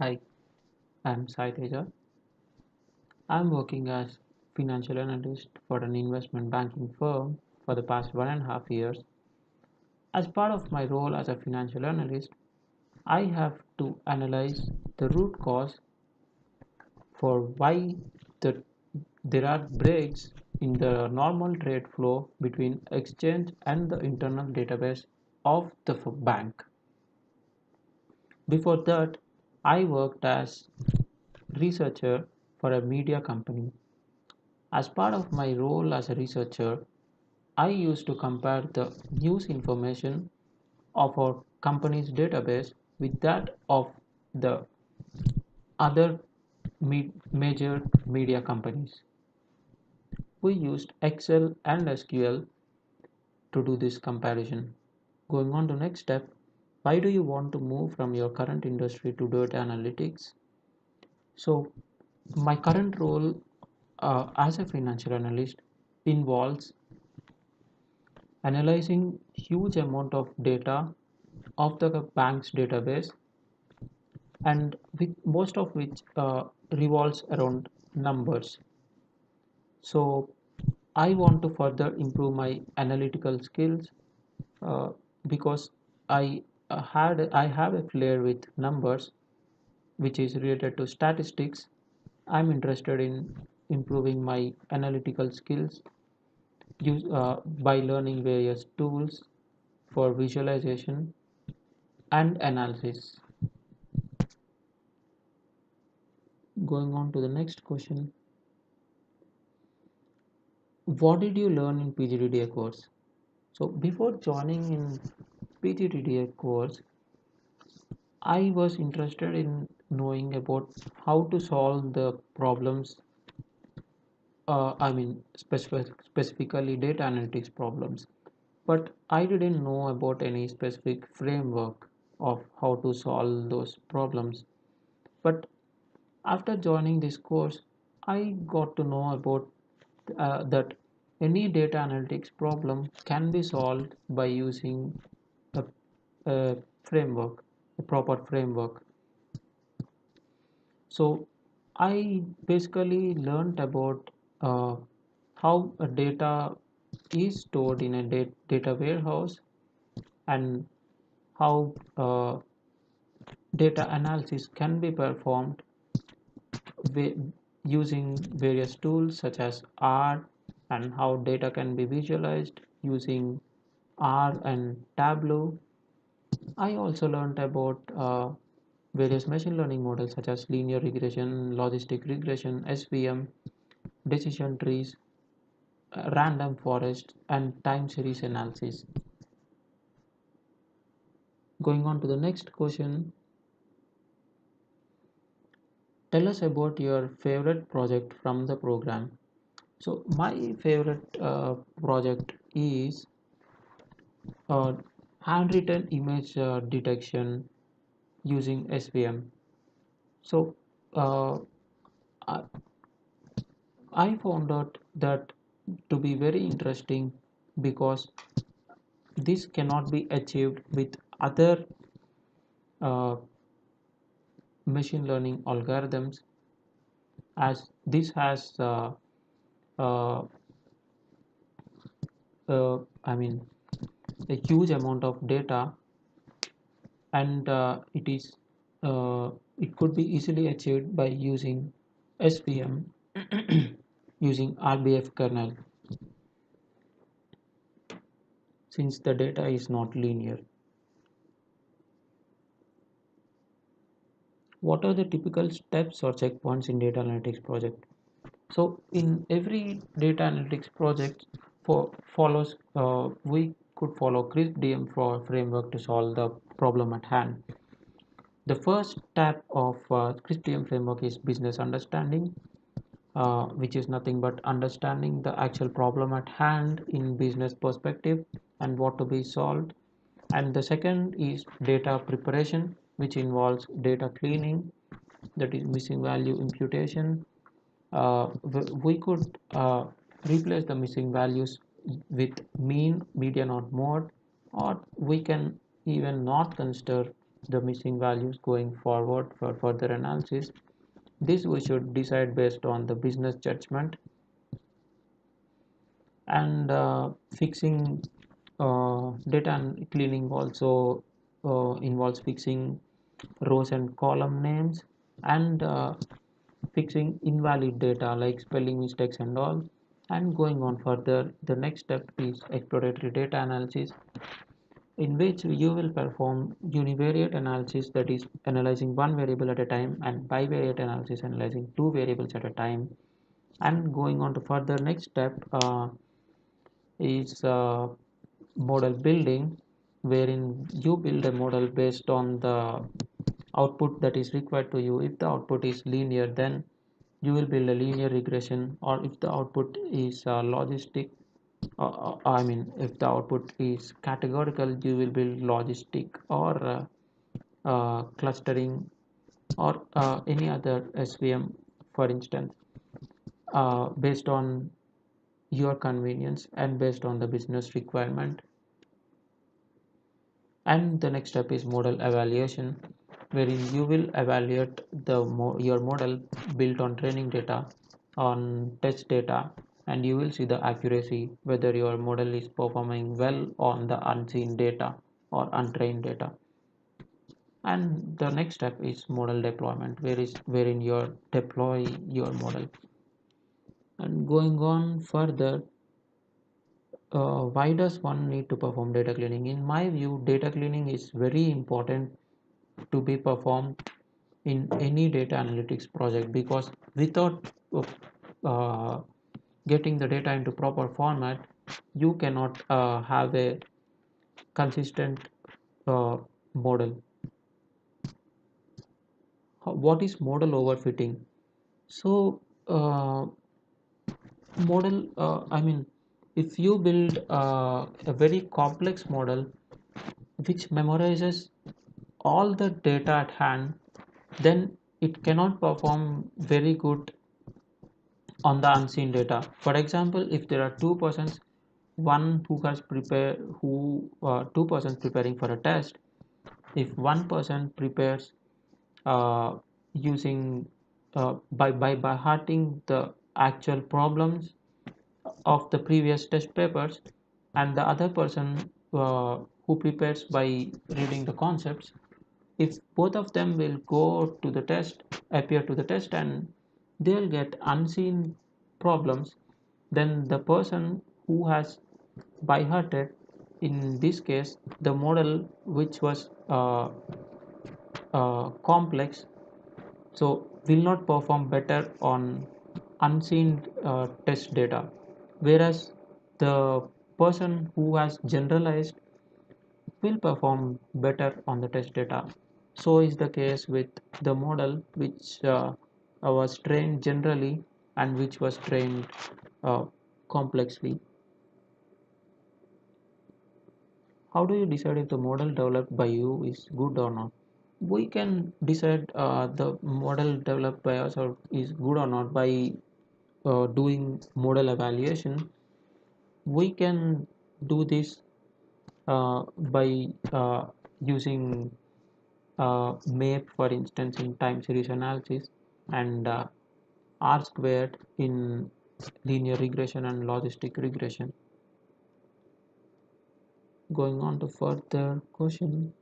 Hi, I'm Sai Teja. I'm working as financial analyst for an investment banking firm for the past 1.5 years. As part of my role as a financial analyst, I have to analyze the root cause for why the, there are breaks in the normal trade flow between exchange and the internal database of the bank. Before that, I worked as researcher for a media company. As part of my role as a researcher, I used to compare the news information of our company's database with that of the other major media companies. We used Excel and SQL to do this comparison. Going on to next step, why do you want to move from your current industry to data analytics? So, my current role as a financial analyst involves analyzing huge amount of data of the bank's database and with most of which revolves around numbers. So I want to further improve my analytical skills uh, because I have a flair with numbers which is related to statistics. I'm interested in improving my analytical skills by learning various tools for visualization and analysis. Going on to the next question, what did you learn in PGDDA course? So before joining in PGDDA course, I was interested in knowing about how to solve the problems. Specifically data analytics problems, but I didn't know about any specific framework of how to solve those problems. But after joining this course, I got to know about that any data analytics problem can be solved by using a, a framework, a proper framework. So I basically learned about how a data is stored in a data warehouse and how data analysis can be performed using various tools such as R, and how data can be visualized using R and Tableau. I also learned about various machine learning models such as linear regression, logistic regression, SVM, decision trees, random forest, and time series analysis. Going on to the next question, tell us about your favorite project from the program. So my favorite project is handwritten image detection using SVM. So uh, I, I found out that to be very interesting because this cannot be achieved with other uh, machine learning algorithms, as this has uh, I mean a huge amount of data, and it could be easily achieved by using SVM using RBF kernel, since the data is not linear. What are the typical steps or checkpoints in data analytics project? So in every data analytics project follows we could follow CRISP-DM framework to solve the problem at hand. The first step of CRISP-DM framework is business understanding, which is nothing but understanding the actual problem at hand in business perspective and what to be solved. And the second is data preparation, which involves data cleaning, that is missing value imputation. We could replace the missing values with mean, median, or mode, or we can even not consider the missing values going forward for further analysis. This we should decide based on the business judgment. And fixing data and cleaning also involves fixing rows and column names, and fixing invalid data like spelling mistakes and all. And going on further, the next step is exploratory data analysis, in which you will perform univariate analysis, that is analyzing one variable at a time, and bivariate analysis analyzing two variables at a time. And going on to further next step is model building, wherein you build a model based on the output that is required to you. If the output is linear, then you will build a linear regression, or if the output is logistic, I mean if the output is categorical, you will build logistic or clustering, or any other SVM, for instance, based on your convenience and based on the business requirement. And the next step is model evaluation, wherein you will evaluate your model built on training data, on test data, and you will see the accuracy, whether your model is performing well on the unseen data or untrained data. And the next step is model deployment, wherein you deploy your model. And going on further, why does one need to perform data cleaning? In my view, data cleaning is very important to be performed in any data analytics project, because without uh, getting the data into proper format, you cannot have a consistent uh, model. What is model overfitting? So model I mean, if you build a very complex model which memorizes all the data at hand, then it cannot perform very good on the unseen data. For example, if there are two persons, one who has prepared who two persons preparing for a test. If one person prepares using by hearting the actual problems of the previous test papers, and the other person who prepares by reading the concepts, if both of them will go to the test, appear to the test, and they'll get unseen problems, then the person who has by hearted, in this case the model which was complex, so will not perform better on unseen test data, whereas the person who has generalized will perform better on the test data. So is the case with the model which was trained generally and which was trained uh, complexly. How do you decide if the model developed by you is good or not? We can decide the model developed by us or is good or not by doing model evaluation. We can do this by using MAPE, for instance, in time series analysis, and R squared in linear regression and logistic regression. Going on to further question,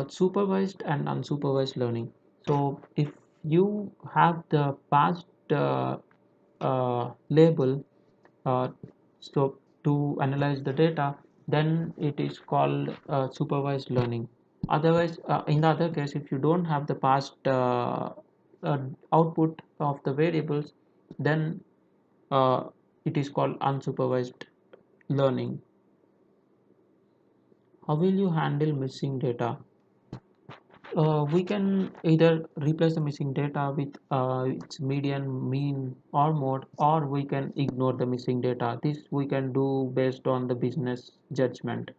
supervised and unsupervised learning. So if you have the past label, uh, so to analyze the data, then it is called supervised learning. Otherwise, in the other case, if you don't have the past uh, output of the variables, then uh, it is called unsupervised learning. How will you handle missing data? We can either replace the missing data with its median, mean, or mode, or we can ignore the missing data. This we can do based on the business judgment.